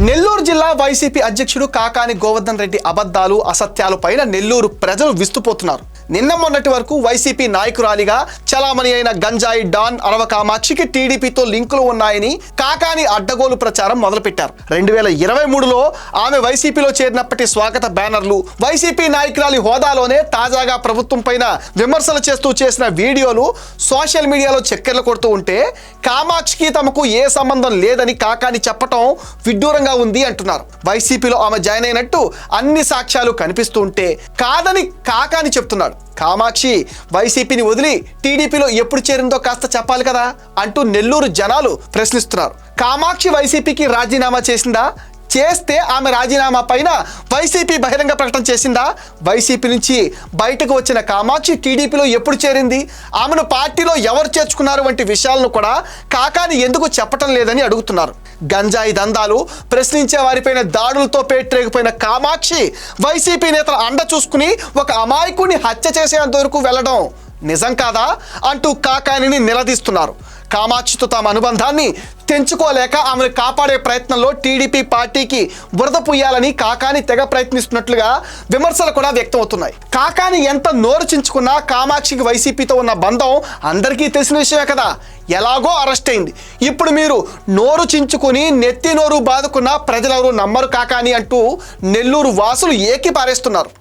నెల్లూరు జిల్లా వైసీపీ అధ్యక్షుడు కాకాని గోవర్ధన్ రెడ్డి అబద్ధాలు అసత్యాలు పైన నెల్లూరు ప్రజలు విస్తుపోతున్నారు. నిన్న మొన్నటి వరకు వైసీపీ నాయకురాలిగా చలామణి అయిన గంజాయి డాన్ అరవ కామాక్షికి టీడీపీతో లింకులు ఉన్నాయని కాకాని అడ్డగోలు ప్రచారం మొదలుపెట్టారు. 2023లో ఆమె వైసీపీలో చేరినప్పటి స్వాగత బ్యానర్లు, వైసీపీ నాయకురాలి హోదాలోనే తాజాగా ప్రభుత్వం పైన విమర్శలు చేస్తూ చేసిన వీడియోలు సోషల్ మీడియాలో చక్కర్లు కొడుతూ ఉంటే కామాక్షికి తమకు ఏ సంబంధం లేదని కాకాని చెప్పటం విడ్డూరంగా ఉంది అంటున్నారు. వైసీపీలో ఆమె జాయిన్ అయినట్టు అన్ని సాక్ష్యాలు కనిపిస్తూ ఉంటే కాదని కాకాని చెప్తున్నాడు. కామాక్షి వైసీపీని వదిలి టీడీపీలో ఎప్పుడు చేరిందో కాస్త చెప్పాలి కదా అంటూ నెల్లూరు జనాలు ప్రశ్నిస్తున్నారు. కామాక్షి వైసీపీకి రాజీనామా చేసిందా? చేస్తే ఆమె రాజీనామా పైన వైసీపీ బహిరంగ ప్రకటన చేసిందా? వైసీపీ నుంచి బయటకు వచ్చిన కామాక్షి టీడీపీలో ఎప్పుడు చేరింది? ఆమెను పార్టీలో ఎవరు చేర్చుకున్నారు వంటి విషయాలను కూడా కాకాని ఎందుకు చెప్పటం లేదని అడుగుతున్నారు. గంజాయి దందాలు ప్రశ్నించే వారిపైన దాడులతో పేట్రేగిపోయిన కామాక్షి వైసీపీ నేతల అండ చూసుకుని ఒక అమాయకుడిని హత్య చేసేంత వరకు వెళ్ళడం నిజం కాదా అంటూ కాకానిని నిలదీస్తున్నారు. కామాక్షితో తమ అనుబంధాన్ని తెంచుకోలేక ఆమెను కాపాడే ప్రయత్నంలో టీడీపీ పార్టీకి బురద పుయ్యాలని కాకాని తెగ ప్రయత్నిస్తున్నట్లుగా విమర్శలు కూడా వ్యక్తమవుతున్నాయి. కాకాని ఎంత నోరు చించుకున్నా కామాక్షికి వైసీపీతో ఉన్న బంధం అందరికీ తెలిసిన విషయమే కదా. ఎలాగో అరెస్ట్ అయింది. ఇప్పుడు మీరు నోరు చించుకుని నెత్తి నోరు బాదుకున్న ప్రజలెవరూ నమ్మరు కాకాని అంటూ నెల్లూరు వాసులు ఏకి పారేస్తున్నారు.